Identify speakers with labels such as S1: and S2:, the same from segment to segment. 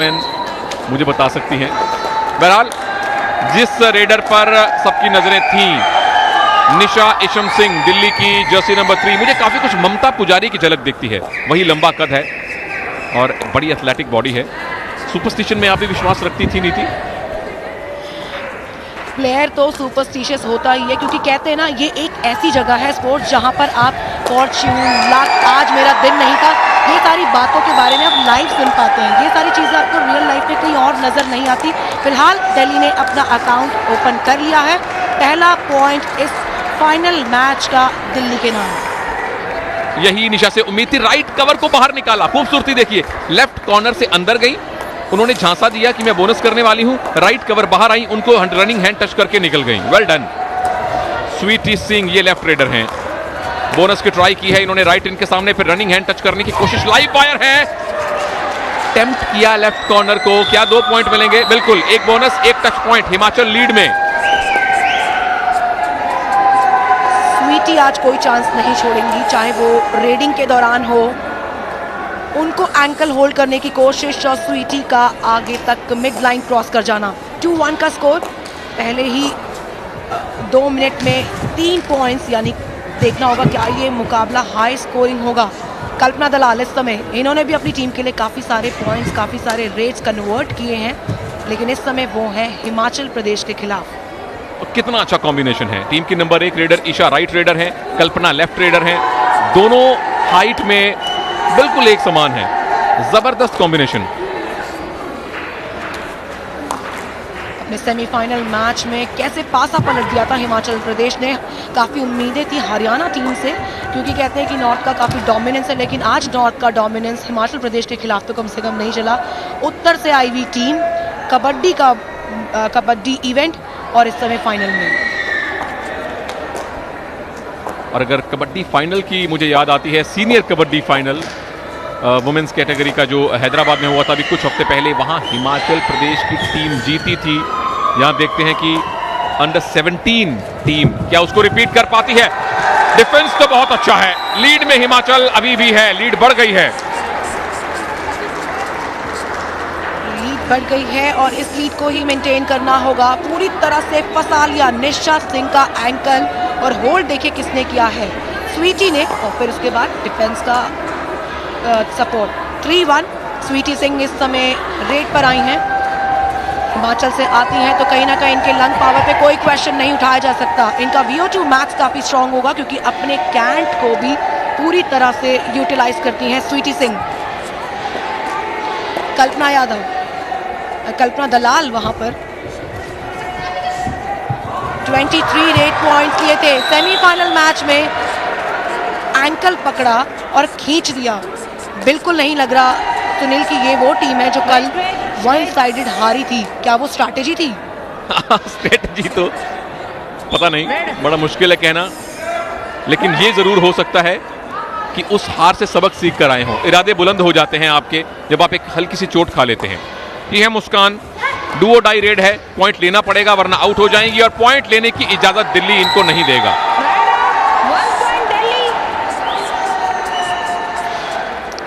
S1: मुझे बता सकती हैं। बहरहाल जिस रेडर पर सबकी नजरें थीं, निशा इशम सिंह, दिल्ली की जर्सी नंबर 3, मुझे काफी कुछ ममता पुजारी की झलक दिखती है। वही लंबा कद है और बड़ी एथलेटिक बॉडी है। सुपरस्टिशन में आप भी विश्वास रखती थी नीति?
S2: प्लेयर तो सुपरस्टिशियस होता ही है, क्योंकि कहते हैं ना, ये एक ऐसी जगह है स्पोर्ट्स जहां पर आप फॉर्च्यून, लक, आज मेरा दिन नहीं था, ये सारी बातों के बारे में आप लाइव सुन पाते हैं। ये सारी चीज़ें आपको रियल लाइफ में कहीं और नज़र नहीं आती। फिलहाल दिल्ली ने अपना अकाउंट ओपन कर लिया है। पहला पॉइंट इस फाइनल मैच का दिल्ली के नाम।
S1: यही निशा से उम्मीद थी। राइट कवर को बाहर निकाला, खूबसूरती देखिए, लेफ्ट कॉर्नर से अंदर गई, उन्होंने झांसा दिया कि मैं बोनस करने वाली हूं, राइट कवर बाहर आई, उनको रनिंग हैंड टच करके निकल गई। Well done. स्वीटी सिंह ये लेफ्ट रेडर हैं, बोनस की ट्राई की है इन्होंने राइट इनके सामने, फिर रनिंग हैंड टच करने की कोशिश, लाइव फायर है, टेम्प्ट किया लेफ्ट कॉर्नर को। क्या 2 पॉइंट मिलेंगे? बिल्कुल, एक बोनस, एक टच पॉइंट, हिमाचल लीड में।
S2: स्वीटी आज कोई चांस नहीं छोड़ेंगी, चाहे वो रेडिंग के दौरान हो, उनको एंकल होल्ड करने की कोशिश और स्वीटी का आगे तक मिड लाइन क्रॉस कर जाना। 2-1 का स्कोर। पहले ही 2 मिनट में 3 पॉइंट्स, यानी देखना होगा क्या ये मुकाबला हाई स्कोरिंग होगा। कल्पना दलाल इस समय, इन्होंने भी अपनी टीम के लिए काफ़ी सारे पॉइंट्स, काफ़ी सारे रेट्स कन्वर्ट किए हैं, लेकिन इस समय वो हैं हिमाचल प्रदेश के खिलाफ।
S1: और कितना अच्छा कॉम्बिनेशन है। टीम की number 1 raider Isha right raider है, कल्पना लेफ्ट रेडर है, दोनों हाइट में बिल्कुल एक समान है। जबरदस्त कॉम्बिनेशन।
S2: अपने सेमीफाइनल मैच में कैसे पासा पलट दिया था हिमाचल प्रदेश ने। काफ़ी उम्मीदें थी हरियाणा टीम से, क्योंकि कहते हैं कि नॉर्थ का काफ़ी डोमिनेंस है, लेकिन आज नॉर्थ का डोमिनेंस हिमाचल प्रदेश के खिलाफ तो कम से कम नहीं चला। उत्तर से आई हुई टीम, कबड्डी इवेंट, और इस समय फाइनल में।
S1: और अगर कबड्डी फाइनल की मुझे याद आती है, senior kabaddi final women's category का जो हैदराबाद में हुआ था अभी कुछ हफ्ते पहले, वहां हिमाचल प्रदेश की टीम जीती थी। यहां देखते हैं कि अंडर 17 टीम क्या उसको रिपीट कर पाती है। डिफेंस तो बहुत अच्छा है, लीड में हिमाचल अभी भी है, लीड बढ़ गई है।
S2: लीड बढ़ गई है और इस लीड को ही मेंटेन करना होगा। पूरी तरह से फंसा लिया निशा सिंह का एंकल, और होल्ड देखिए किसने किया है, स्वीटी ने, और फिर उसके बाद डिफेंस का सपोर्ट। 3-1। स्वीटी सिंह इस समय रेड पर आई हैं, हिमाचल से आती हैं, तो कहीं ना कहीं इनके लंग पावर पे कोई क्वेश्चन नहीं उठाया जा सकता। इनका VO2 मैक्स काफ़ी स्ट्रांग होगा, क्योंकि अपने कैंट को भी पूरी तरह से यूटिलाइज करती हैं स्वीटी सिंह। कल्पना यादव, कल्पना दलाल वहां पर 23 रेड पॉइंट्स लिए थे। सेमीफाइनल मैच में एंकल पकड़ा और खींच दिया। बिल्कुल नहीं लग रहा सुनील की ये वो टीम है जो कल वन साइडेड हारी थी। क्या वो स्ट्रैटेजी थी?
S1: स्ट्रैटेजी तो पता नहीं, बड़ा मुश्किल है कहना, लेकिन ये जरूर हो सकता है कि उस हार से सबक सीख कर आए हों। इरादे बुलंद हो जाते हैं आपके जब आप एक हल्की सी चोट खा लेते हैं। ये है मुस्कान, डू और डाई रेड है, पॉइंट लेना पड़ेगा वरना आउट हो जाएंगी, और पॉइंट लेने की इजाजत दिल्ली इनको नहीं देगा।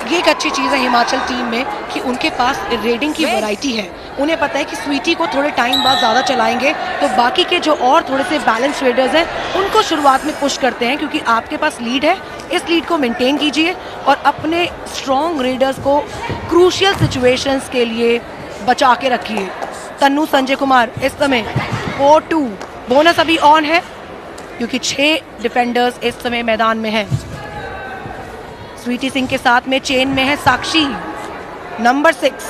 S2: ये एक अच्छी चीज़ है हिमाचल टीम में कि उनके पास रेडिंग की वैरायटी है। उन्हें पता है कि स्वीटी को थोड़े टाइम बाद ज़्यादा चलाएंगे, तो बाकी के जो और थोड़े से बैलेंस रेडर्स हैं उनको शुरुआत में पुश करते हैं, क्योंकि आपके पास लीड है, इस लीड को मेंटेन कीजिए और अपने स्ट्रॉन्ग रेडर्स को क्रूशियल सिचुएशंस के लिए बचा के रखिए। तन्नू संजय कुमार इस समय 4-2, बोनस अभी ऑन है क्योंकि 6 डिफेंडर्स इस समय मैदान में हैं। स्वीटी सिंह के साथ में चेन में है साक्षी, नंबर 6।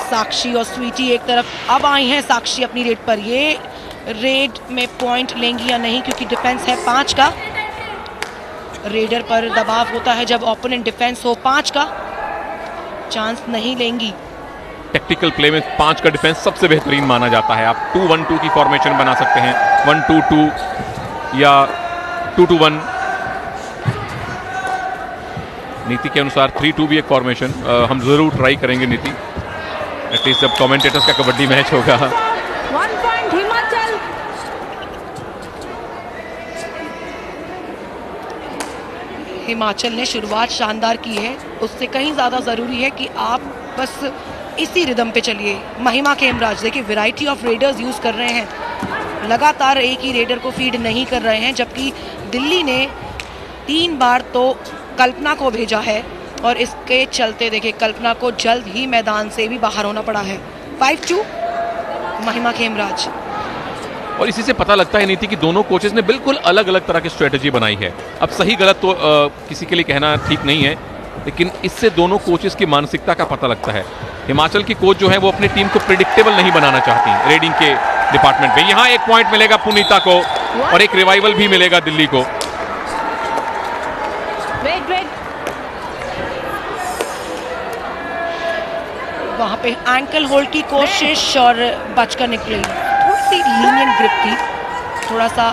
S2: साक्षी और स्वीटी एक तरफ अब आई हैं। साक्षी अपनी रेड पर, ये रेड में पॉइंट लेंगी या नहीं, क्योंकि डिफेंस है 5 का। रेडर पर दबाव होता है जब ओपोनेंट डिफेंस हो 5 का, चांस नहीं लेंगी।
S1: टेक्टिकल प्ले में 5 का डिफेंस सबसे बेहतरीन माना जाता है। आप 2-1-2 की फॉर्मेशन बना सकते हैं, 1-2-2 या 2-2-1। नीति के अनुसार 3-2 भी एक फॉर्मेशन हम जरूर ट्राई करेंगे नीति, एटलीस्ट जब कमेंटेटर्स का कबड्डी मैच होगा।
S3: 1 पॉइंट हिमाचल।
S2: हिमाचल ने शुरुआत शानदार की है, उससे कहीं ज़्यादा ज़रूरी है कि आप बस इसी रिदम पे चलिए। महिमा खेमराज देखिए वैरायटी ऑफ रेडर्स यूज़ कर रहे हैं, लगातार एक ही रेडर को फीड नहीं कर रहे हैं, जबकि दिल्ली ने 3 बार तो कल्पना को भेजा है और इसके चलते देखिए कल्पना को जल्द ही मैदान से भी बाहर होना पड़ा है। 5-2 महिमा खेमराज।
S1: और इसी से पता लगता है नीति कि दोनों कोचेस ने बिल्कुल अलग अलग तरह की स्ट्रेटजी बनाई है। अब सही गलत तो किसी के लिए कहना ठीक नहीं है, लेकिन इससे दोनों कोचेस की मानसिकता का पता लगता है। हिमाचल की कोच जो है वो अपनी टीम को प्रिडिक्टेबल नहीं बनाना चाहती रेडिंग के डिपार्टमेंट में। यहां एक पॉइंट मिलेगा पुनीता को और एक रिवाइवल भी मिलेगा दिल्ली को।
S2: वहां पे एंकल होल्ड की कोशिश और बचकर निकली। थोड़ी सी लीनियंट ग्रिप थी, थोड़ा सा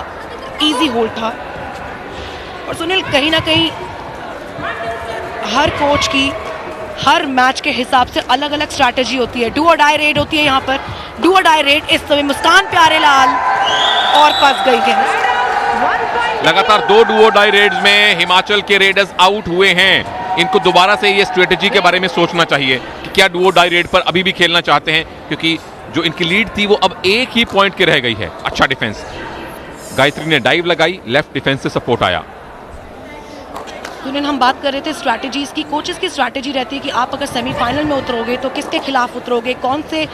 S2: इजी होल्ड था। और सुनील कहीं ना कहीं हर कोच की हर मैच के हिसाब से अलग अलग स्ट्रैटेजी होती है। डू और डाई रेड होती है यहाँ पर। डू और डाई रेड इस समय मुस्कान प्यारेलाल और फंस गई है।
S1: लगातार 2 डू और डाई रेड्स में हिमाचल के रेडर्स आउट हुए हैं। इनको दोबारा से ये स्ट्रेटेजी के बारे में सोचना चाहिए कि क्या डू और डाई रेड पर अभी भी खेलना चाहते हैं, क्योंकि जो इनकी लीड थी वो अब एक ही पॉइंट की रह गई है। अच्छा डिफेंस, गायत्री ने डाइव लगाई, लेफ्ट डिफेंस से सपोर्ट आया।
S2: सुनील हम बात कर रहे थे स्ट्रैटेजीज की। कोचेस की स्ट्रैटेजी रहती है कि आप अगर सेमीफाइनल में उतरोगे तो किसके खिलाफ उतरोगे, कौन से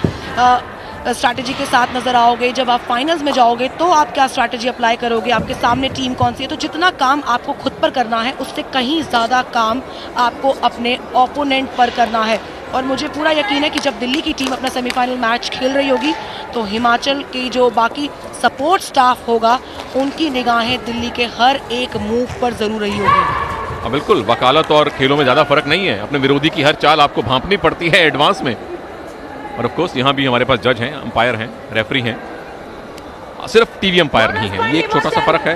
S2: स्ट्रैटेजी के साथ नजर आओगे। जब आप फाइनल्स में जाओगे तो आप क्या स्ट्रैटेजी अप्लाई करोगे, आपके सामने टीम कौन सी है। तो जितना काम आपको खुद पर करना है उससे कहीं ज़्यादा काम आपको अपने ओपोनेंट पर करना है। और मुझे पूरा यकीन है कि जब दिल्ली की टीम अपना सेमीफाइनल मैच खेल रही होगी तो हिमाचल की जो बाकी सपोर्ट स्टाफ होगा उनकी निगाहें दिल्ली के हर एक मूव पर ज़रूर रही होगी।
S1: बिल्कुल, वकालत और खेलों में ज़्यादा फर्क नहीं है। अपने विरोधी की हर चाल आपको भांपनी पड़ती है एडवांस में। और ऑफ कोर्स यहाँ भी हमारे पास जज हैं, अंपायर हैं, रेफरी हैं, सिर्फ टीवी अंपायर नहीं है। ये एक छोटा सा फर्क है।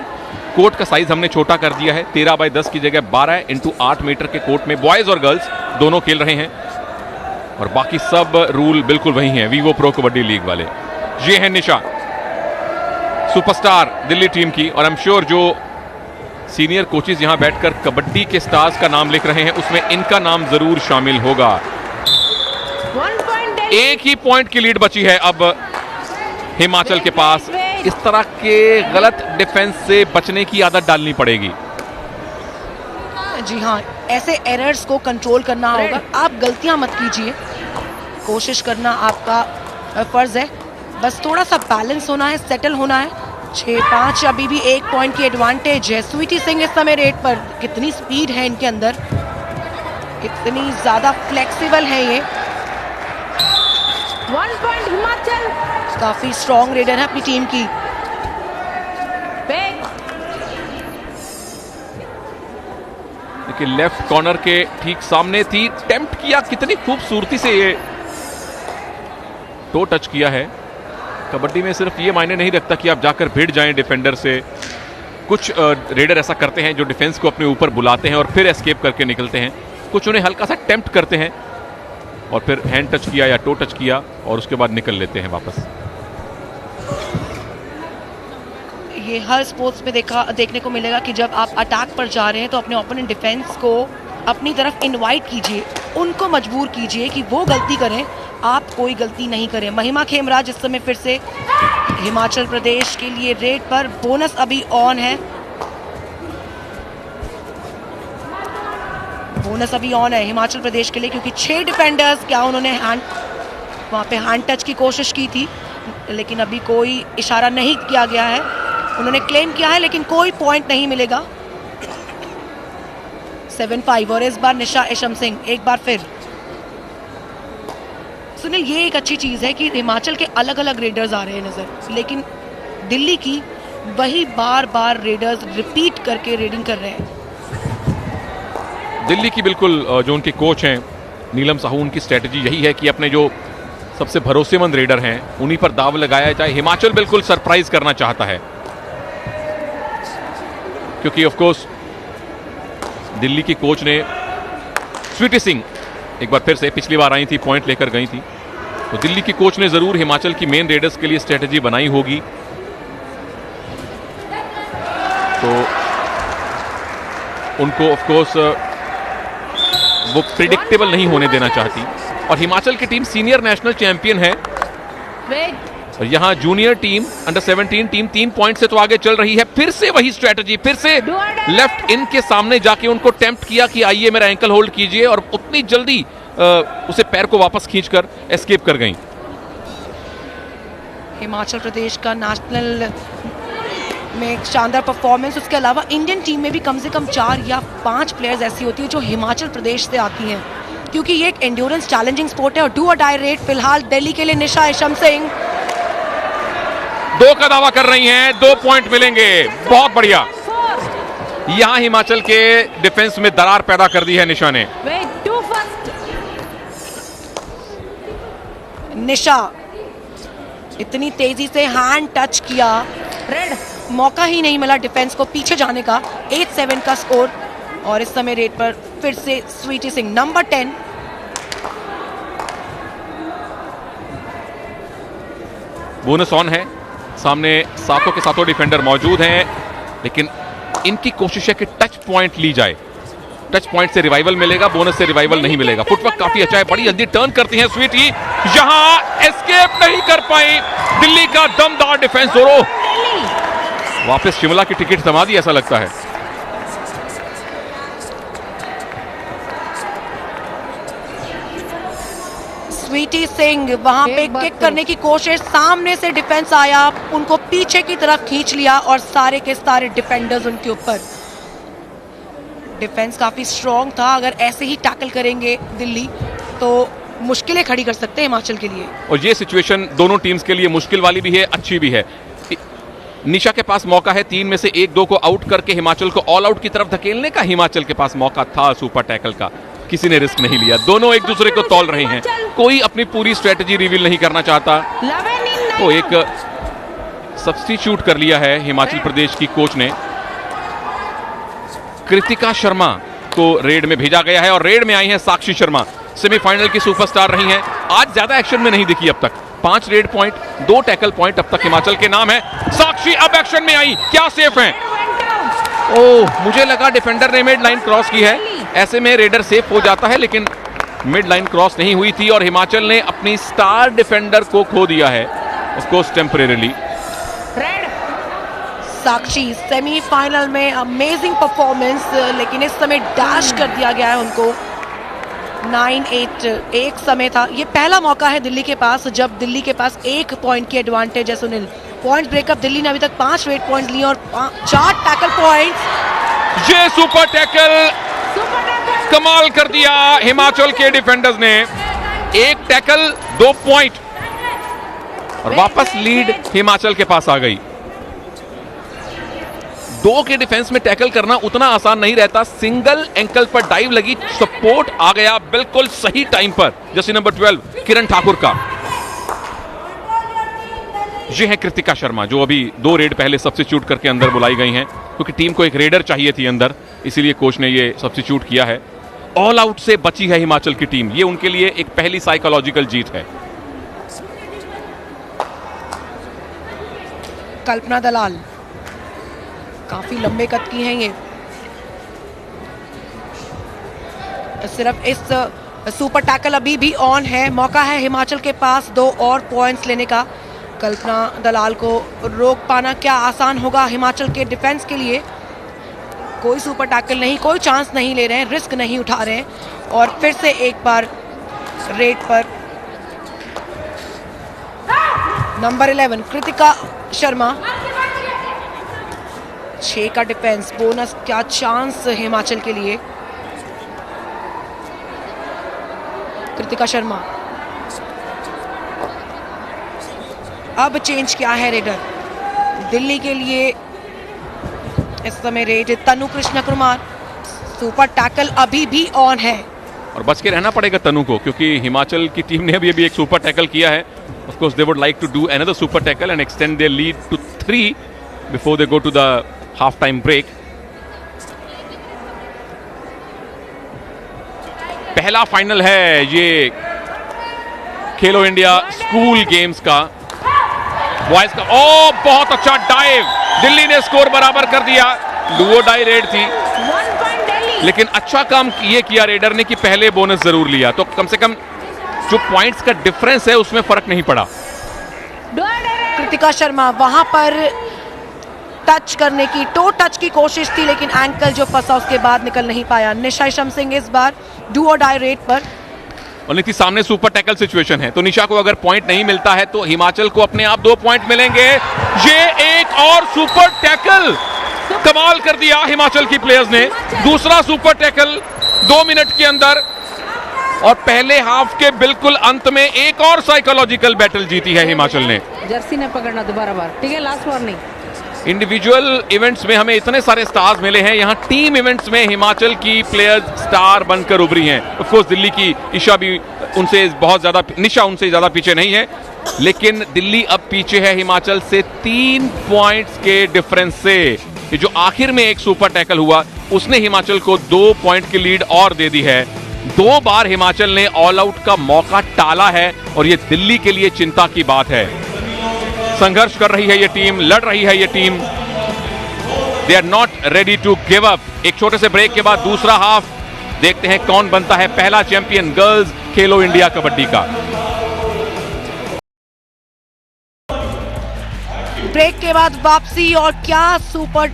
S1: कोर्ट का साइज हमने छोटा कर दिया है। 13x10 की जगह 12x8 मीटर के कोर्ट में बॉयज और गर्ल्स दोनों खेल रहे हैं और बाकी सब रूल बिल्कुल वही हैं, वीवो प्रो कबड्डी लीग वाले। ये है निशा, सुपरस्टार दिल्ली टीम की। और आई एम श्योर जो सीनियर कोचेस यहां बैठकर कबड्डी के स्टार्स का नाम लिख रहे हैं उसमें इनका नाम जरूर शामिल होगा। एक ही पॉइंट की लीड बची है अब हिमाचल के पास। इस तरह के गलत डिफेंस से बचने की आदत डालनी पड़ेगी।
S2: जी हाँ, ऐसे एरर्स को कंट्रोल करना होगा। आप गलतियां मत कीजिए, कोशिश करना आपका फर्ज है। बस थोड़ा सा बैलेंस होना है, सेटल होना है। 6-5 अभी भी 1 पॉइंट की एडवांटेज है। स्वीटी सिंह इस समय रेड पर, कितनी स्पीड है इनके अंदर, कितनी ज्यादा फ्लेक्सिबल है ये।
S3: 1 पॉइंट हिमाचल।
S2: काफी स्ट्रॉन्ग रेडर है अपनी टीम की।
S1: देखिए लेफ्ट कॉर्नर के ठीक सामने थी, टेम्प्ट किया, कितनी खूबसूरती से ये टो टच किया है। कबड्डी में सिर्फ ये मायने नहीं रखता कि आप जाकर भिड़ जाएं डिफेंडर से। कुछ रेडर ऐसा करते हैं जो डिफेंस को अपने ऊपर बुलाते हैं और फिर एस्केप करके निकलते हैं। कुछ उन्हें हल्का सा टेम्प्ट करते हैं और फिर हैंड टच किया या टो टच किया और उसके बाद निकल लेते हैं वापस।
S2: ये हर स्पोर्ट्स में देखने को मिलेगा कि जब आप अटैक पर जा रहे हैं तो अपने ओपोनेंट डिफेंस को अपनी तरफ इनवाइट कीजिए, उनको मजबूर कीजिए कि वो गलती करें, आप कोई गलती नहीं करें। महिमा खेमराज इस समय फिर से हिमाचल प्रदेश के लिए रेड पर। बोनस अभी ऑन है, बोनस अभी ऑन है हिमाचल प्रदेश के लिए, क्योंकि 6 डिफेंडर्स क्या उन्होंने वहाँ पे हैंड टच की कोशिश की थी, लेकिन अभी कोई इशारा नहीं किया गया है। उन्होंने क्लेम किया है लेकिन कोई पॉइंट नहीं मिलेगा। 7-5 और इस बार निशा इशम सिंह एक बार फिर। सुनील ये एक अच्छी चीज़ है कि हिमाचल के अलग अलग रेडर्स आ रहे हैं नज़र, लेकिन दिल्ली की वही बार बार रेडर्स रिपीट करके रेडिंग कर रहे हैं।
S1: दिल्ली की बिल्कुल जो उनके कोच हैं नीलम साहू, उनकी स्ट्रेटजी यही है कि अपने जो सबसे भरोसेमंद रेडर हैं उन्हीं पर दाव लगाया जाए। हिमाचल बिल्कुल सरप्राइज करना चाहता है क्योंकि ऑफ कोर्स दिल्ली की कोच ने स्वीटी सिंह एक बार फिर से पिछली बार आई थी, पॉइंट लेकर गई थी, तो दिल्ली की कोच ने जरूर हिमाचल की मेन रेडर्स के लिए स्ट्रेटजी बनाई होगी। तो उनको ऑफ कोर्स वो प्रिडिक्टेबल नहीं होने देना चाहती। और हिमाचल की टीम सीनियर नेशनल चैंपियन है
S3: Wait.
S1: और यहाँ junior team under 17 team 3 point से तो आगे चल रही है। फिर से वही स्ट्रेटजी, फिर से लेफ्ट इन के सामने जाके उनको टेम्प्ट किया कि आइए मेरा एंकल होल्ड कीजिए, और उतनी जल्दी उसे पैर को वापस खींचकर एस्केप कर गई।
S2: हिमाचल प्रदेश का नेशनल में एक शानदार परफॉर्मेंस, उसके अलावा इंडियन टीम में भी कम से कम 4 या 5 प्लेयर्स ऐसी होती है जो हिमाचल प्रदेश से आती हैं, क्योंकि ये एक एंड्योरेंस चैलेंजिंग स्पोर्ट है। और डू और डाई रेट फिलहाल दिल्ली के लिए निशा इशम सिंह
S1: 2 का दावा कर रही हैं, 2 पॉइंट मिलेंगे, बहुत बढ़िया। यहां हिमाचल के डिफेंस में दरार पैदा कर दी है निशा ने।
S3: Wait, 2 first.
S2: निशा इतनी तेजी से हैंड टच किया,
S3: Red.
S2: मौका ही नहीं मिला डिफेंस को पीछे जाने का। 8-7 का स्कोर, और इस समय रेट पर फिर से Sweety Singh number 10।
S1: Bonus on है, सामने सातों के सातों डिफेंडर मौजूद हैं, लेकिन इनकी कोशिश है कि टच पॉइंट ली जाए। टच पॉइंट से रिवाइवल मिलेगा, बोनस से रिवाइवल नहीं मिलेगा। फुटवर्क काफी अच्छा है, बड़ी जल्दी टर्न करती हैं स्वीटी, यहां एस्केप नहीं कर पाई दिल्ली का दमदार डिफेंस। और वापस शिमला की टिकट थमा दी ऐसा लगता है।
S2: स्वीटी सिंह वहां पे किक करने की कोशिश, सामने से डिफेंस आया, उनको पीछे की तरफ खींच लिया और सारे के सारे डिफेंडर्स उनके ऊपर। डिफेंस काफी स्ट्रॉन्ग था, अगर ऐसे ही टैकल करेंगे दिल्ली तो मुश्किलें खड़ी कर सकते हैं हिमाचल के लिए।
S1: और ये सिचुएशन दोनों टीम्स के लिए मुश्किल वाली भी है, अच्छी भी है। निशा के पास मौका है 3 में से 1-2 को आउट करके हिमाचल को ऑल आउट की तरफ धकेलने का। हिमाचल के पास मौका था सुपर टैकल का, किसी ने रिस्क नहीं लिया। दोनों एक दूसरे को तौल रहे हैं, कोई अपनी पूरी स्ट्रेटजी रिवील नहीं करना चाहता।
S3: 11 in 9.
S1: तो एक सब्स्टिट्यूट कर लिया है हिमाचल प्रदेश की कोच ने। कृतिका शर्मा को रेड में भेजा गया है और रेड में आई हैं साक्षी शर्मा, सेमीफाइनल की सुपरस्टार रही हैं। आज ज्यादा एक्शन में नहीं दिखी अब तक, 5 रेड पॉइंट 2 टैकल पॉइंट अब तक हिमाचल के नाम है। साक्षी अब एक्शन में आई, क्या सेफ हैं? ओह, मुझे लगा डिफेंडर ने मिड लाइन क्रॉस की है, ऐसे में रेडर सेफ हो जाता है, लेकिन मिड लाइन क्रॉस नहीं हुई थी और हिमाचल ने अपनी स्टार डिफेंडर को खो दिया है, of course temporarily.
S2: Sakshi semifinal में अमेजिंग परफॉर्मेंस, लेकिन इस समय डैश कर दिया गया है उनको। 9-8 एक समय था, ये पहला मौका है दिल्ली के पास जब दिल्ली के पास 1 पॉइंट की एडवांटेज है। सुनील, पॉइंट ब्रेकअप दिल्ली ने अभी तक 5 रेड पॉइंट्स लिए और 4 टैकल पॉइंट्स।
S1: ये सुपर टैकल कमाल कर दिया हिमाचल के डिफेंडर्स ने, 1 टैकल 2 पॉइंट और वापस लीड हिमाचल के पास आ गई। 2 के डिफेंस में टैकल करना उतना आसान नहीं रहता। सिंगल एंकल पर डाइव लगी, सपोर्ट आ गया बिल्कुल सही टाइम पर, जैसे नंबर 12 किरण ठाकुर का। ये है कृतिका शर्मा जो अभी 2 रेड पहले सब्स्टिट्यूट करके अंदर बुलाई गई हैं, क्योंकि टीम को एक रेडर चाहिए थी अंदर, इसीलिए कोच ने ये सब्स्टिट्यूट किया है। ऑल आउट से बची है हिमाचल की टीम, ये उनके लिए एक पहली साइकोलॉजिकल जीत है।
S2: कल्पना दलाल काफी लंबे कद की हैं ये, सिर्फ इस सुपर टैकल अभी भी ऑन है। मौका है हिमाचल के पास 2 और पॉइंट्स लेने का। कल्पना दलाल को रोक पाना क्या आसान होगा हिमाचल के डिफेंस के लिए। कोई सुपर टैकल नहीं, कोई चांस नहीं ले रहे हैं, रिस्क नहीं उठा रहे हैं। और फिर से एक बार रेड पर नंबर 11 कृतिका शर्मा, 6 का डिफेंस, बोनस क्या चांस हिमाचल के लिए। कृतिका शर्मा अब चेंज किया है रेडर दिल्ली के लिए। इस समय रेड तनु कृष्ण कुमार, सुपर टैकल अभी भी ऑन है
S1: और बच के रहना पड़ेगा तनु को, क्योंकि हिमाचल की टीम ने अभी एक सुपर टैकल किया है। Of course they would like to do another super tackle and extend their lead to 3 before they go to the half time break. पहला फाइनल है ये खेलो इंडिया स्कूल गेम्स का, बॉयज का। ओ बहुत अच्छा डाइव, दिल्ली ने स्कोर बराबर कर दिया। डुओ डाई रेड थी।
S3: 1.8
S1: लेकिन अच्छा काम ये किया रेडर ने कि पहले बोनस जरूर लिया, तो कम से कम जो पॉइंट्स का डिफरेंस है उसमें फर्क नहीं पड़ा।
S2: कृतिका शर्मा वहां पर टच करने की, टो टच की कोशिश थी, लेकिन एंकल जो फंसा उसके बाद निकल नहीं पाया। निशा शमसिंग इस बार डू और डाई रेट पर,
S1: और नीति सामने सुपर टैकल सिचुएशन है, तो निशा को अगर पॉइंट नहीं मिलता है तो हिमाचल को अपने आप 2 पॉइंट मिलेंगे। ये एक और सुपर टैकल, कमाल कर दिया हिमाचल की प्लेयर्स ने। दूसरा सुपर टैकल 2 मिनट के अंदर, और पहले हाफ के बिल्कुल अंत में एक और साइकोलॉजिकल बैटल जीती है हिमाचल ने।
S3: जर्सी ने पकड़ना दोबारा बार, ठीक है, लास्ट वार्निंग।
S1: इंडिविजुअल इवेंट्स में हमें इतने सारे स्टार्स मिले हैं, यहाँ टीम इवेंट्स में हिमाचल की प्लेयर्स स्टार बनकर उभरी हैं। ऑफ कोर्स दिल्ली की ईशा भी उनसे बहुत ज्यादा, निशा उनसे ज्यादा पीछे नहीं है, लेकिन दिल्ली अब पीछे है हिमाचल से 3 पॉइंट्स के डिफरेंस से। ये जो आखिर में एक सुपर टैकल हुआ उसने हिमाचल को 2 पॉइंट की लीड और दे दी है। 2 बार हिमाचल ने ऑल आउट का मौका टाला है, और ये दिल्ली के लिए चिंता की बात है। संघर्ष कर रही है ये टीम, लड़ रही है ये टीम, they are not ready to give up. एक छोटे से ब्रेक के बाद दूसरा हाफ, देखते हैं कौन बनता है पहला चैंपियन गर्ल्स खेलो इंडिया कबड्डी का।
S2: ब्रेक के बाद वापसी, और क्या सुपर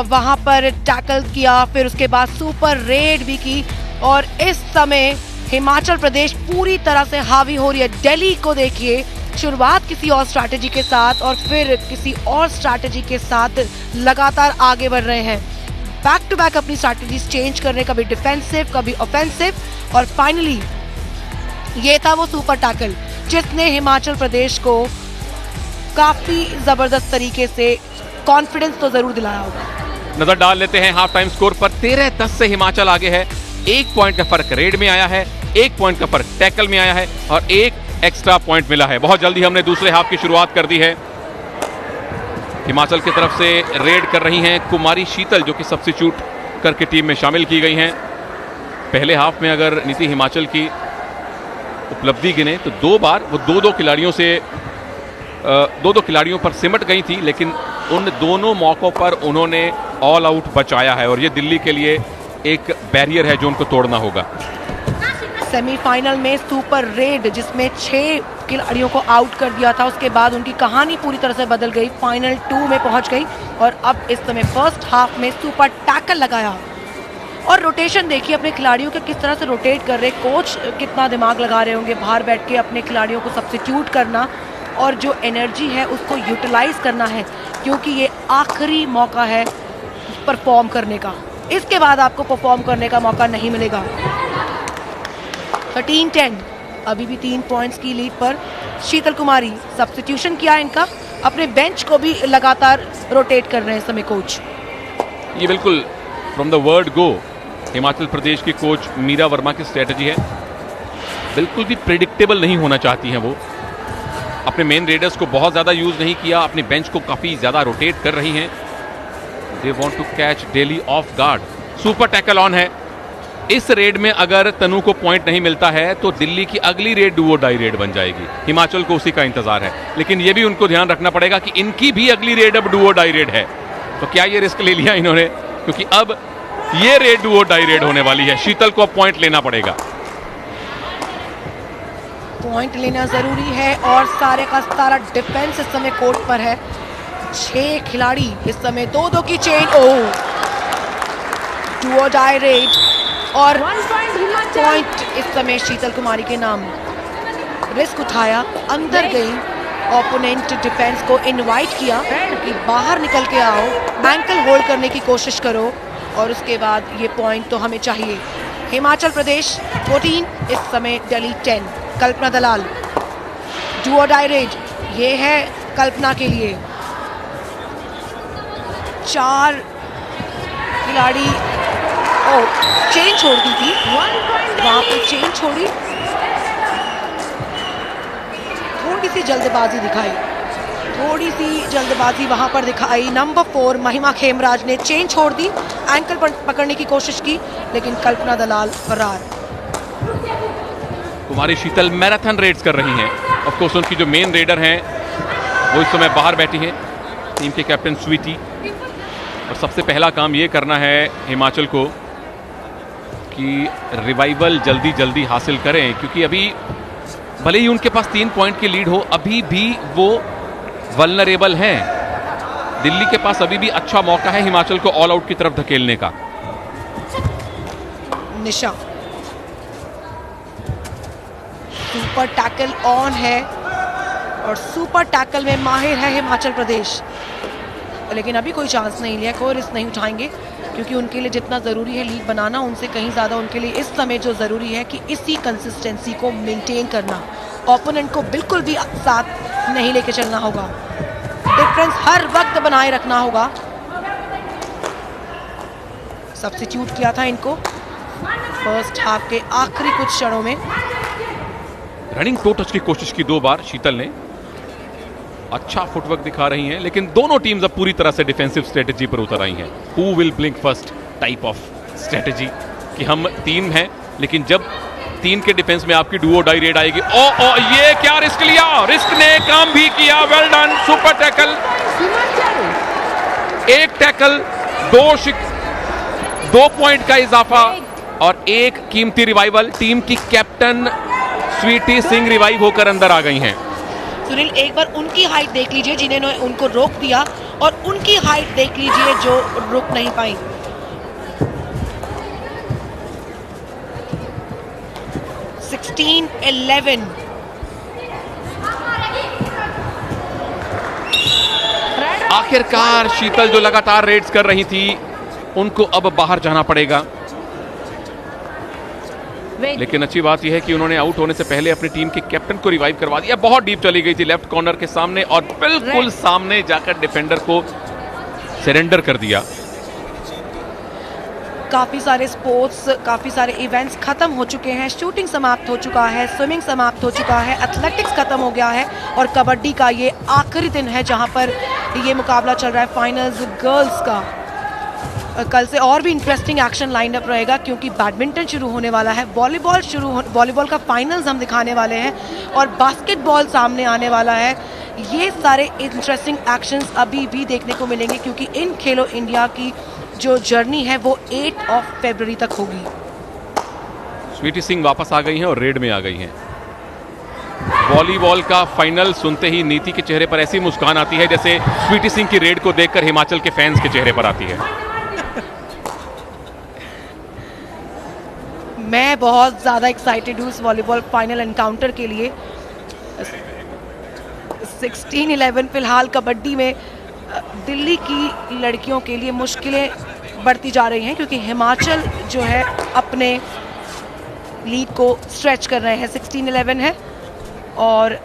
S2: वहां पर टैकल किया, फिर उसके बाद सुपर रेड भी की, और इस समय हिमाचल प्रदेश पूरी तरह से हावी हो रही है। दिल्ली को देखिए, शुरुआत किसी और स्ट्रैटेजी के साथ और फिर किसी और स्ट्रैटेजी के साथ लगातार आगे बढ़ रहे हैं। बैक टू बैक अपनी स्ट्रैटेजीज चेंज करने, कभी डिफेंसिव कभी ऑफेंसिव, और फाइनली ये था वो सुपर टैकल जिसने हिमाचल प्रदेश को काफी जबरदस्त तरीके से कॉन्फिडेंस तो जरूर दिलाया होगा।
S1: नजर डाल लेते हैं हाफ टाइम स्कोर पर। 13-10 से हिमाचल आगे है। 1 पॉइंट का फर्क रेड में आया है, 1 पॉइंट का फर्क टैकल में आया है, और 1 एक्स्ट्रा पॉइंट मिला है। बहुत जल्दी हमने दूसरे हाफ की शुरुआत कर दी है। हिमाचल की तरफ से रेड कर रही हैं कुमारी शीतल, जो कि सब्स्टिट्यूट करके टीम में शामिल की गई हैं। पहले हाफ में अगर नीति हिमाचल की उपलब्धि गिने तो 2 बार वो 2-2 खिलाड़ियों से 2-2 खिलाड़ियों पर सिमट गई थी, लेकिन उन दोनों मौकों पर उन्होंने ऑल आउट बचाया है, और ये दिल्ली के लिए एक बैरियर है जो उनको तोड़ना होगा।
S2: सेमीफाइनल में सुपर रेड जिसमें 6 खिलाड़ियों को आउट कर दिया था, उसके बाद उनकी कहानी पूरी तरह से बदल गई, फाइनल 2 में पहुंच गई, और अब इस समय फर्स्ट हाफ में सुपर टैकल लगाया। और रोटेशन देखिए अपने खिलाड़ियों के किस तरह से रोटेट कर रहे, कोच कितना दिमाग लगा रहे होंगे बाहर बैठ के अपने खिलाड़ियों को सब्स्टिट्यूट करना, और जो एनर्जी है उसको यूटिलाइज करना है, क्योंकि ये आखिरी मौका है परफॉर्म करने का। इसके बाद आपको परफॉर्म करने का मौका नहीं मिलेगा। 13-10 अभी भी 3 पॉइंट्स की लीड पर शीतल कुमारी। सब्स्टिट्यूशन किया इनका, अपने बेंच को भी लगातार रोटेट कर रहे हैं समय कोच।
S1: ये बिल्कुल from the word go Himachal Pradesh की कोच मीरा वर्मा की स्ट्रेटजी है। बिल्कुल भी प्रेडिक्टेबल नहीं होना चाहती हैं वो। अपने मेन रेडर्स को बहुत ज़्यादा यूज़ नहीं किया, अपने बेंच को काफ़ी ज़्यादा रोटेट कर रही हैं। They want to catch Delhi off guard. Super tackle on है। इस रेड में अगर तनु को पॉइंट नहीं मिलता है तो दिल्ली की अगली रेड डू और डाई रेड बन जाएगी। हिमाचल को उसी का इंतजार है, लेकिन यह भी उनको ध्यान रखना पड़ेगा कि इनकी भी अगली रेड अब डू और डाई रेड है। तो क्या ये रिस्क ले लिया इन्होंने, क्योंकि अब ये रेड डू और डाई रेड होने वाली है। शीतल को अब पॉइंट लेना पड़ेगा,
S2: पॉइंट लेना जरूरी है, और सारे का सारा डिफेंस इस समय कोर्ट पर है। 6 खिलाड़ी इस समय 2-2 की चेन, डू और डाई रेड, और पॉइंट इस समय शीतल कुमारी के नाम। रिस्क उठाया, अंदर गई, ओपोनेंट डिफेंस को इनवाइट किया कि बाहर निकल के आओ, एंकल होल्ड करने की कोशिश करो, और उसके बाद ये पॉइंट तो हमें चाहिए। हिमाचल प्रदेश 14, इस समय दिल्ली 10। कल्पना दलाल, डू और डाई रेड, ये है कल्पना के लिए। 4 खिलाड़ी चेन छोड़ दी थी, वहां पे चेन छोड़ी, थोड़ी सी जल्दबाजी दिखाई, थोड़ी सी जल्दबाजी वहां पर दिखाई। नंबर 4 महिमा खेमराज ने चेन छोड़ दी, एंकल पर पकड़ने की कोशिश की, लेकिन कल्पना दलाल फरार।
S1: कुमारी शीतल मैराथन रेड्स कर रही हैं। ऑफ कोर्स उनकी जो मेन रेडर हैं वो इस समय बाहर बैठी हैं, टीम के कैप्टन स्वीटी, और सबसे पहला काम ये करना है हिमाचल को कि रिवाइवल जल्दी जल्दी हासिल करें, क्योंकि अभी भले ही उनके पास 3 पॉइंट की लीड हो, अभी भी वो वल्नरेबल हैं। दिल्ली के पास अभी भी अच्छा मौका है हिमाचल को ऑल आउट की तरफ धकेलने का।
S2: निशा सुपर टैकल ऑन है और सुपर टैकल में माहिर है हिमाचल प्रदेश, लेकिन अभी कोई चांस नहीं लिया, कोई रिस्क नहीं उठाएंगे, क्योंकि उनके लिए जितना ज़रूरी है लीड बनाना, उनसे कहीं ज़्यादा उनके लिए इस समय जो ज़रूरी है कि इसी कंसिस्टेंसी को मेंटेन करना, ओपोनेंट को बिल्कुल भी साथ नहीं लेके चलना होगा, डिफरेंस हर वक्त बनाए रखना होगा। सब्स्टिट्यूट किया था इनको फर्स्ट हाफ के आखिरी कुछ क्षणों में।
S1: रनिंग टो टच की कोशिश की 2 बार शीतल ने, अच्छा फुटवर्क दिखा रही हैं, लेकिन दोनों टीम्स अब पूरी तरह से डिफेंसिव स्ट्रेटजी पर उतर आई हैं। Who will blink first type of strategy, कि हम 3 हैं, लेकिन जब 3 के डिफेंस में आपकी डुओ डाई रेड आएगी। ओ ये क्या रिस्क लिया, रिस्क ने काम भी किया। Well done, super tackle, 1 tackle, 2 point का इजाफा और 1 कीमती रिवाइवल। टीम की कैप्टन स्वीटी सिंह रिवाइव होकर अंदर आ गई हैं।
S2: सुनील, एक बार उनकी हाइट देख लीजिए जिन्होंने उनको रोक दिया, और उनकी हाइट देख लीजिए जो रुक नहीं पाई।
S1: आखिरकार शीतल जो लगातार रेड्स कर रही थी, उनको अब बाहर जाना पड़ेगा, लेकिन अच्छी बात यह है कि उन्होंने आउट होने से पहले अपनी टीम के कैप्टन को रिवाइव करवा दिया। बहुत डीप चली गई थी लेफ्ट कॉर्नर के सामने और बिल्कुल सामने जाकर डिफेंडर को सरेंडर कर दिया।
S2: काफी सारे स्पोर्ट्स, काफी सारे इवेंट्स खत्म हो चुके हैं, शूटिंग समाप्त हो चुका है, स्विमिंग समाप्त हो चुका है, एथलेटिक्स खत्म हो गया है, और कबड्डी का ये आखिरी दिन है जहां पर ये मुकाबला चल रहा है फाइनल्स गर्ल्स का। कल से और भी इंटरेस्टिंग एक्शन लाइन अप रहेगा, क्योंकि बैडमिंटन शुरू होने वाला है, वॉलीबॉल का फाइनल्स हम दिखाने वाले हैं, और बास्केटबॉल सामने आने वाला है। ये सारे इंटरेस्टिंग एक्शंस अभी भी देखने को मिलेंगे, क्योंकि इन खेलो इंडिया की जो जर्नी है वो 8 फरवरी तक होगी।
S1: स्वीटी सिंह वापस आ गई हैं और रेड में आ गई हैं। वॉलीबॉल का फाइनल सुनते ही नीति के चेहरे पर ऐसी मुस्कान आती है जैसे स्वीटी सिंह की रेड को देखकर हिमाचल के फैंस के चेहरे पर आती है।
S2: मैं बहुत ज़्यादा एक्साइटेड हूँ इस वॉलीबॉल फाइनल एनकाउंटर के लिए। 16-11 फिलहाल कबड्डी में दिल्ली की लड़कियों के लिए मुश्किलें बढ़ती जा रही हैं, क्योंकि हिमाचल जो है अपने लीड को स्ट्रेच कर रहे हैं। 16-11 है और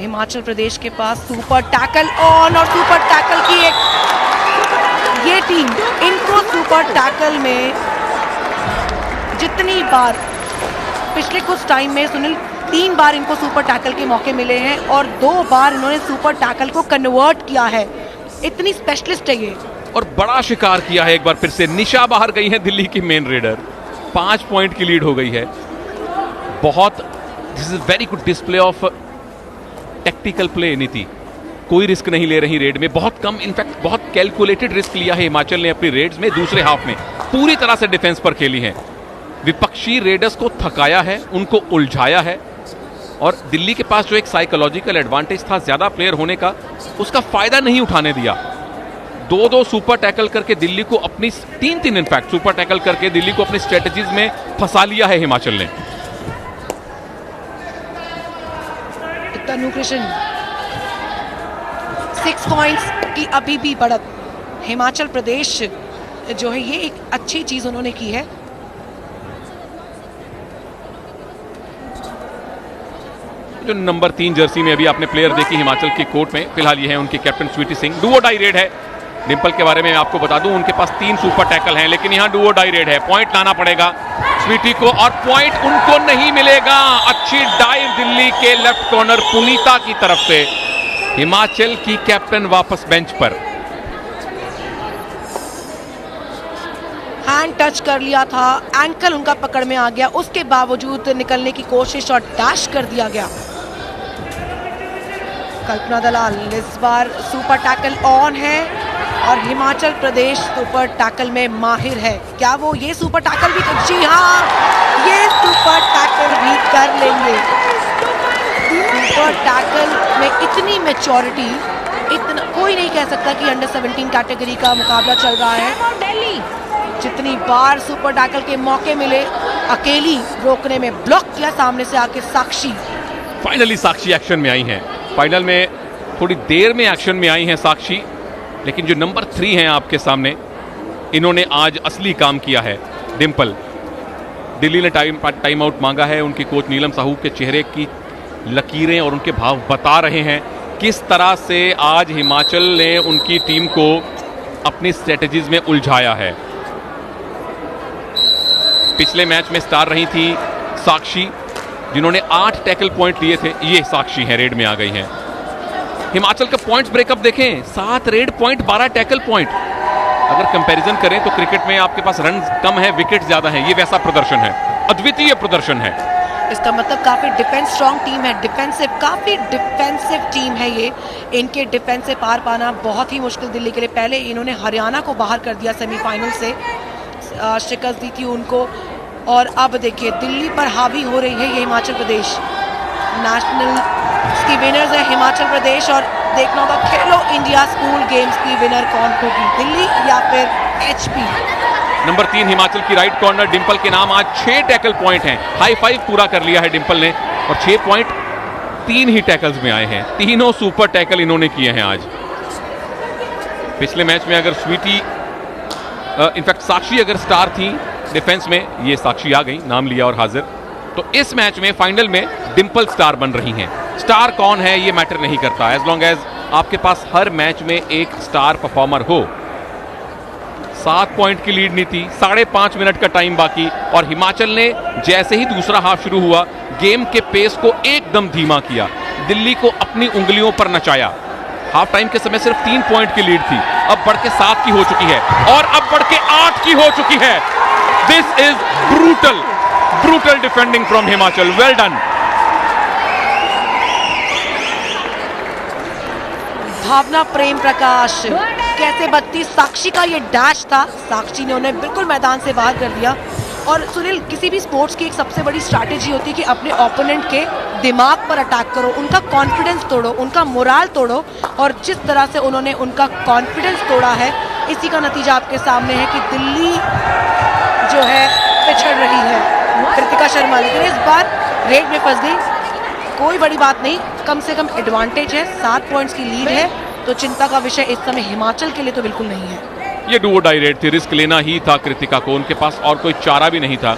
S2: हिमाचल प्रदेश के पास सुपर टैकल ऑन, और सुपर टैकल की ये टीम, इनको सुपर टैकल में जितनी बार पिछले कुछ टाइम में सुनील 3 बार इनको सुपर टैकल के मौके मिले हैं और 2 बार इन्होंने सुपर टैकल को कन्वर्ट किया है। इतनी स्पेशलिस्ट है ये, और
S1: बड़ा शिकार किया है। एक बार फिर से निशा बाहर गई है, दिल्ली की मेन रेडर 5 पॉइंट की लीड हो गई है। बहुत this is very good display of tactical play. नीति कोई रिस्क नहीं ले रही रेड में, बहुत कम, इनफैक्ट बहुत कैलकुलेटेड रिस्क लिया है हिमाचल ने अपनी रेड्स में। दूसरे हाफ में पूरी तरह से डिफेंस पर खेली है, विपक्षी रेडर्स को थकाया है, उनको उलझाया है, और दिल्ली के पास जो एक साइकोलॉजिकल एडवांटेज था ज्यादा प्लेयर होने का, उसका फायदा नहीं उठाने दिया। 2-2 सुपर टैकल करके दिल्ली को अपनी 3-3 इनफैक्ट सुपर टैकल करके दिल्ली को अपनी स्ट्रेटजीज में फंसा लिया है हिमाचल ने।
S2: तनु कृष्ण 6 पॉइंट्स की अभी भी बढ़त हिमाचल प्रदेश जो है, ये एक अच्छी चीज उन्होंने की है।
S1: जो नंबर 3 जर्सी में अभी आपने प्लेयर देखी हिमाचल की कोर्ट में, फिलहाल ये है उनकी captain Sweety Singh. Do or die raid है। डिंपल के बारे में आपको बता दूं, उनके पास 3 सुपर टैकल हैं, लेकिन यहां डुओ डाई रेड है। पॉइंट लाना पड़ेगा स्वीटी को, और पॉइंट उनको नहीं मिलेगा। अच्छी डाइव दिल्ली के लेफ्ट कॉर्नर पुनीता की तरफ से। हिमाचल की कैप्टन वापस बेंच पर।
S2: हैंड टच कर लिया था, एंकल उनका पकड़ में आ गया, उसके बावजूद निकलने की कोशिश और डैश कर दिया गया। कल्पना दलाल इस बार सुपर टैकल ऑन है और हिमाचल प्रदेश सुपर टैकल में माहिर है। क्या वो ये सुपर टैकल भी कर? जी हाँ, ये सुपर टैकल भी कर लेंगे। सुपर टैकल में इतनी मैच्योरिटी, इतना कोई नहीं कह सकता कि अंडर 17 कैटेगरी का मुकाबला चल रहा है।
S3: दिल्ली
S2: जितनी बार सुपर टैकल के मौके मिले, अकेली रोकने में ब्लॉक किया सामने से आके साक्षी।
S1: फाइनली साक्षी एक्शन में आई हैं। फाइनल में थोड़ी देर में एक्शन में आई हैं साक्षी, लेकिन जो नंबर 3 हैं आपके सामने, इन्होंने आज असली काम किया है। डिंपल, दिल्ली ने टाइम आउट मांगा है। उनके कोच नीलम साहू के चेहरे की लकीरें और उनके भाव बता रहे हैं किस तरह से आज हिमाचल ने उनकी टीम को अपनी स्ट्रेटजीज में उलझाया है। पिछले मैच में स्टार रही थी साक्षी, जिन्होंने 8 टैकल पॉइंट लिए थे। ये साक्षी हैं, रेड में आ गई हैं। हिमाचल का पॉइंट्स ब्रेकअप देखें, 7 रेड पॉइंट, 12 टैकल पॉइंट। अगर कंपैरिजन करें तो क्रिकेट में आपके पास रन कम है, विकेट ज्यादा है। ये वैसा प्रदर्शन है, अद्वितीय प्रदर्शन है।
S2: इसका मतलब काफी डिफेंस स्ट्रांग टीम है, डिफेंसिव, काफी डिफेंसिव टीम है ये। इनके डिफेंस से पार पाना बहुत ही मुश्किल दिल्ली के लिए। पहले इन्होंने हरियाणा को बाहर कर दिया सेमीफाइनल से, शिकस्त दी थी उनको, और अब देखिए दिल्ली पर हावी हो रही है ये हिमाचल प्रदेश। नेशनल की विनर्स है हिमाचल प्रदेश, और देखना होगा खेलो इंडिया स्कूल गेम्स की विनर कौन होगी, दिल्ली या फिर एचपी।
S1: नंबर 3 हिमाचल की राइट कॉर्नर डिंपल के नाम आज 6 टैकल पॉइंट हैं। हाई 5 पूरा कर लिया है डिंपल ने, और 6 पॉइंट 3 ही टैकल्स में आए हैं। तीनों सुपर टैकल इन्होंने किए हैं आज। पिछले मैच में अगर स्वीटी, इनफैक्ट साक्षी अगर स्टार थी डिफेंस में, ये साक्षी आ गई, नाम लिया और हाजिर। तो इस मैच में फाइनल में डिंपल स्टार बन रही हैं। स्टार कौन है ये मैटर नहीं करता, एज लॉन्ग एज आपके पास हर मैच में एक स्टार परफॉर्मर हो। 7 पॉइंट की लीड नहीं थी, 5.5 मिनट का टाइम बाकी, और हिमाचल ने जैसे ही दूसरा हाफ शुरू हुआ, गेम के पेस को एकदम धीमा किया, दिल्ली को अपनी उंगलियों पर नचाया। हाफ टाइम के समय सिर्फ 3 पॉइंट की लीड थी, अब बढ़ के 7 की हो चुकी है, और अब बढ़ के 8 की हो चुकी है। This is brutal, brutal defending from Himachal. Well done.
S2: Bhavna Prem Prakash कैसे बत्ती, साक्षी का ये डैश था, साक्षी ने उन्हें बिल्कुल मैदान से बाहर कर दिया। और सुनील, किसी भी स्पोर्ट्स की एक सबसे बड़ी स्ट्रैटेजी होती है कि अपने ओपोनेंट के दिमाग पर अटैक करो, उनका कॉन्फिडेंस तोड़ो, उनका मोराल तोड़ो, और जिस तरह से उन्होंने उनका कॉन्फिडेंस तोड़ा है, इसी का नतीजा आपके सामने है कि दिल्ली जो है पिछड़ रही है। कृतिका शर्मा लेकिन इस बार रेड में फंस गई, कोई बड़ी बात नहीं, कम से कम एडवांटेज है, 7 पॉइंट्स की लीड है, तो चिंता का विषय इस समय हिमाचल के लिए तो बिल्कुल नहीं है।
S1: ये डू और डाई रेड थी, रिस्क लेना ही था कृतिका को, उनके पास और कोई चारा भी नहीं था।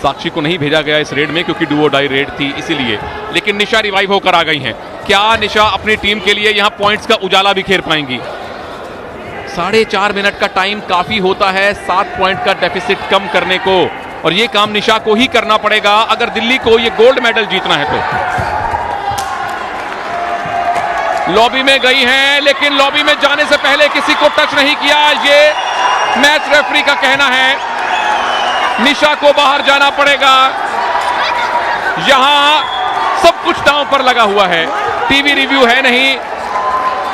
S1: साक्षी को नहीं भेजा गया इस रेड में क्योंकि डू और डाई रेड थी इसीलिए, लेकिन निशा रिवाइव होकर आ गई हैं। क्या निशा अपनी टीम के लिए यहां पॉइंट्स का उजाला बिखेर पाएंगी? 4.5 मिनट का टाइम काफी होता है 7 पॉइंट का डेफिसिट कम करने को, और ये काम निशा को ही करना पड़ेगा अगर दिल्ली को ये गोल्ड मेडल जीतना है तो। लॉबी में गई हैं, लेकिन लॉबी में जाने से पहले किसी को टच नहीं किया, ये मैच रेफरी का कहना है। निशा को बाहर जाना पड़ेगा, यहां सब कुछ दांव पर लगा हुआ है, टीवी रिव्यू है नहीं,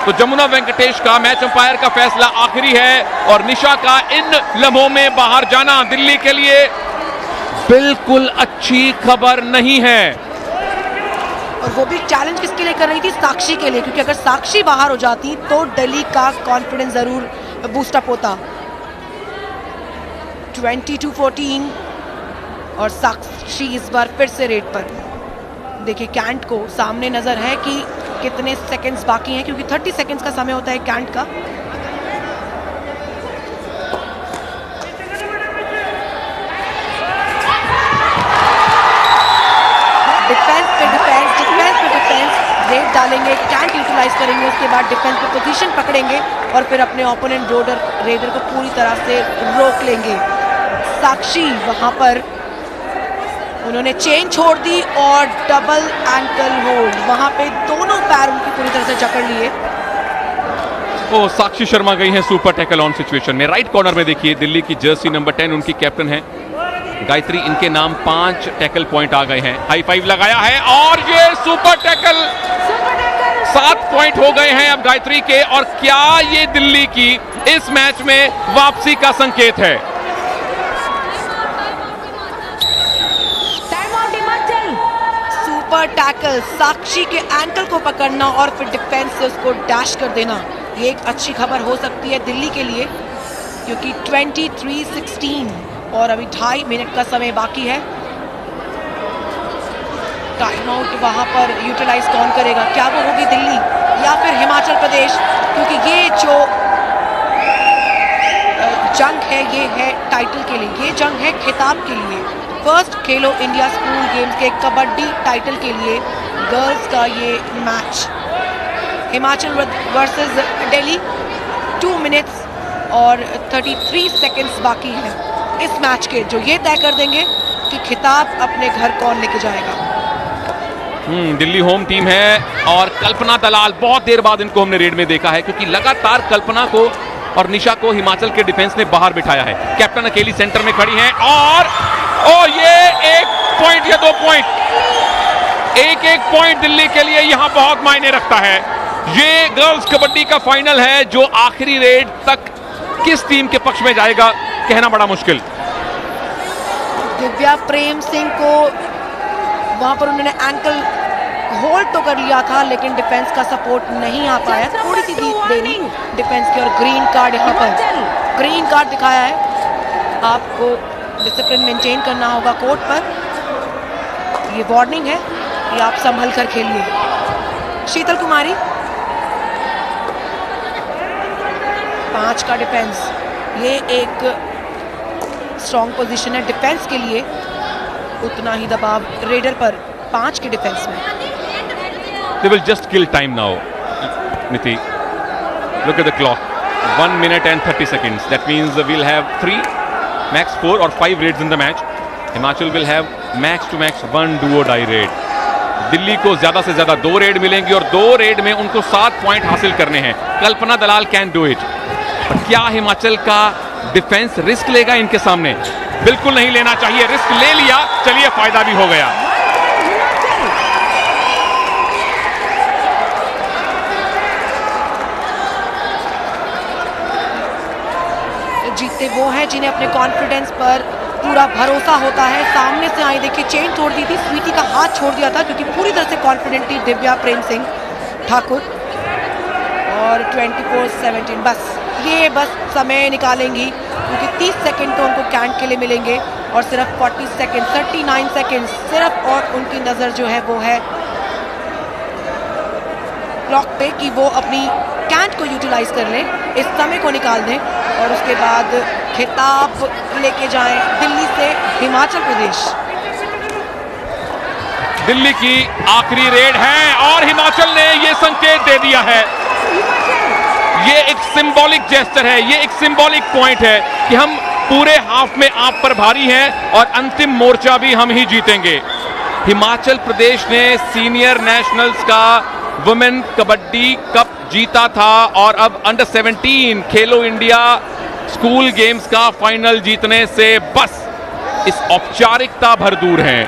S1: तो जमुना वेंकटेश का मैच अंपायर का फैसला आखिरी है, और निशा का इन लम्हों में बाहर जाना दिल्ली के लिए बिल्कुल अच्छी खबर नहीं है।
S2: और वो भी चैलेंज किसके लिए कर रही थी? साक्षी के लिए, क्योंकि अगर साक्षी बाहर हो जाती तो दिल्ली का कॉन्फिडेंस जरूर बूस्टअप होता। 22-14 और साक्षी इस बार फिर से रेड पर। देखिए कैंट को सामने नजर है कि कितने सेकंड्स बाकी हैं, क्योंकि 30 सेकंड्स का समय होता है कैंट का। डिफेंस पे डिफेंस, डिफेंस पे डिफेंस, रेड डालेंगे, कैंट यूटिलाइज करेंगे, उसके बाद डिफेंस पे पोजीशन पकड़ेंगे और फिर अपने ओपोनेंट रेडर को पूरी तरह से रोक लेंगे। साक्षी वहां पर उन्होंने चेन छोड़ दी और डबल एंकल होल्ड, वहां पे दोनों पैर उनकी पूरी तरह से जकड़ लिए।
S1: ओ, साक्षी शर्मा गई हैं सुपर टैकल ऑन सिचुएशन में। राइट कॉर्नर में देखिए दिल्ली की जर्सी नंबर 10 उनकी कैप्टन है गायत्री, इनके नाम 5 टैकल पॉइंट आ गए हैं। हाई 5 लगाया है और ये सुपर टैकल 7 पॉइंट हो गए हैं अब गायत्री के, और क्या ये दिल्ली की इस मैच में वापसी का संकेत है?
S3: Time out Himachal.
S2: Super tackle, Sakshi के एंकल को पकड़ना और फिर डिफेंस से उसको डैश कर देना, ये एक अच्छी खबर हो सकती है दिल्ली के लिए, क्योंकि 23-16 और अभी 2.5 मिनट का समय बाकी है। टाइम आउट वहां पर यूटिलाइज कौन करेगा? क्या वो होगी दिल्ली या फिर हिमाचल प्रदेश? क्योंकि ये जो जंग है ये है टाइटल के लिए, ये जंग है खिताब के लिए। First Khelo India school games के कबड्डी टाइटल के लिए गर्ल्स का ये match, Himachal versus Delhi. 2 minutes और 33 सेकंड्स बाकी है इस मैच के, जो ये तय कर देंगे कि खिताब अपने घर कौन लेके जाएगा।
S1: दिल्ली होम टीम है और कल्पना दलाल, बहुत देर बाद इनको हमने रेड में देखा है, क्योंकि लगातार कल्पना को और निशा को हिमाचल के डिफेंस ने बाहर बिठाया है। कैप्टन अकेली सेंटर में खड़ी हैं और ये 1 पॉइंट या 2 पॉइंट, एक पॉइंट दिल्ली के लिए यहां बहुत मायने रखता है। ये गर्ल्स कबड्डी का फाइनल है, जो आखिरी रेड तक किस टीम के पक्ष में जाएगा कहना बड़ा मुश्किल।
S2: दिव्या प्रेम सिंह को वहां पर उन्होंने एंकल होल्ड तो कर लिया था, लेकिन डिफेंस का सपोर्ट नहीं आ पाया, थोड़ी सी देरी डिफेंस की। और ग्रीन कार्ड यहाँ पर, ग्रीन कार्ड दिखाया है। आपको डिसिप्लिन मेंटेन करना होगा कोर्ट पर, ये वार्निंग है कि आप संभल कर खेलिए। शीतल कुमारी 5 का डिफेंस, ये एक स्ट्रॉन्ग पोजीशन है डिफेंस के लिए, उतना ही दबाव रेडर पर 5 के डिफेंस में।
S1: They will just kill time now, Niti. Look at the clock. 1 minute and 30 seconds. That means we'll have 3, max 4 or 5 raids in the match. Himachal will have max to max 1 do-or-die raid. Delhi को ज्यादा से ज्यादा 2 red मिलेंगी और 2 red में उनको 7 point हासिल करने हैं। कल्पना दलाल कैन डू इट। क्या हिमाचल का डिफेंस रिस्क लेगा इनके सामने? बिल्कुल नहीं लेना चाहिए, रिस्क ले लिया, चलिए फायदा भी हो गया।
S2: जीतते वो हैं जिन्हें अपने कॉन्फिडेंस पर पूरा भरोसा होता है। सामने से आई, देखिए चेन तोड़ दी थी, स्वीटी का हाथ छोड़ दिया था, क्योंकि पूरी तरह से कॉन्फिडेंट थी दिव्या प्रेम सिंह ठाकुर। और 24-17 बस समय निकालेंगी, क्योंकि 30 सेकंड तो उनको कैंट के लिए मिलेंगे और सिर्फ 40 सेकंड, 39 सेकंड सिर्फ, और उनकी नज़र जो है वो है क्लॉक पे कि वो अपनी कैंट को यूटिलाइज कर लें, इस समय को निकाल दें और उसके बाद खिताब लेके जाएं दिल्ली से हिमाचल प्रदेश।
S1: दिल्ली की आखिरी रेड है और हिमाचल ने ये संकेत दे दिया है। ये एक सिंबॉलिक जेस्चर है, ये एक सिंबॉलिक पॉइंट है कि हम पूरे हाफ में आप पर भारी हैं और अंतिम मोर्चा भी हम ही जीतेंगे। हिमाचल प्रदेश ने सीनियर नेशनल्स का वुमेन कबड्डी कप जीता था और अब अंडर 17 खेलो इंडिया स्कूल गेम्स का फाइनल जीतने से बस इस औपचारिकता भर दूर हैं।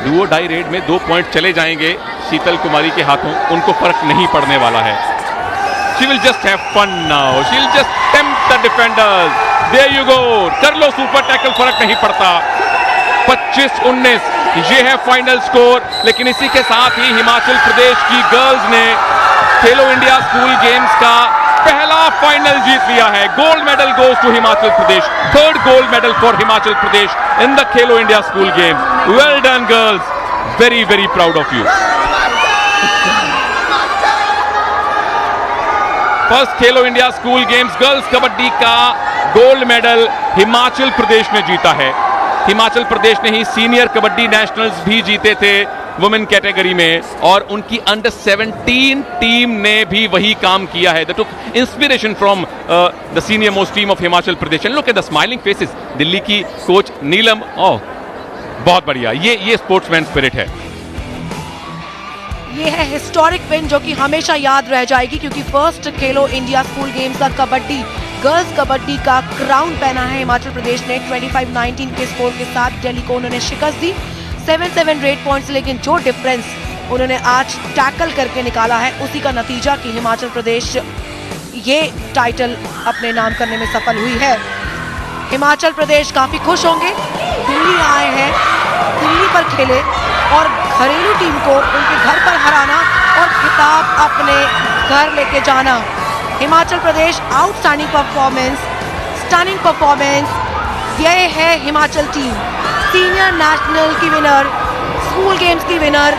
S1: डुओ डाई रेड में 2 पॉइंट चले जाएंगे शीतल कुमारी के हाथों, उनको फर्क नहीं पड़ने वाला है। She will just have fun now. She'll just tempt the defenders. There you go. कर लो सुपर टैकल, फर्क नहीं पड़ता। 25-19 ये है फाइनल स्कोर। लेकिन इसी के साथ ही हिमाचल प्रदेश की गर्ल्स ने खेलो इंडिया स्कूल गेम्स का पहला फाइनल जीत लिया है। Gold medal goes to Himachal Pradesh, 3rd gold medal for Himachal Pradesh in the Khelo India school games. Well done girls, very very proud of you. First Khelo India school games girls kabaddi का gold medal Himachal Pradesh ने जीता है। हिमाचल प्रदेश ने ही सीनियर कबड्डी नेशनल्स भी जीते थे वुमेन कैटेगरी में, और उनकी अंडर 17 टीम ने भी वही काम किया है। They took inspiration from the senior most team of Himachal Pradesh. And look at the smiling faces. Delhi की कोच नीलम, ओह बहुत बढ़िया, ये स्पोर्ट्समैन स्पिरिट है।
S2: ये है हिस्टोरिक विन जो कि हमेशा याद रह जाएगी, क्योंकि first Khelo India school games का कबड्डी गर्ल्स कबड्डी का क्राउन पहना है हिमाचल प्रदेश ने। 25-19 के स्कोर के साथ दिल्ली को उन्होंने शिकस्त दी, 7-7 रेड पॉइंट्स। लेकिन जो डिफरेंस उन्होंने आज टैकल करके निकाला है, उसी का नतीजा कि हिमाचल प्रदेश ये टाइटल अपने नाम करने में सफल हुई है। हिमाचल प्रदेश काफ़ी खुश होंगे, दिल्ली आए हैं, दिल्ली पर खेले और घरेलू टीम को उनके घर पर हराना और खिताब अपने घर लेके जाना। Himachal Pradesh outstanding performance, stunning performance, ये है हिमाचल टीम, सीनियर नेशनल की विनर, स्कूल गेम्स की विनर।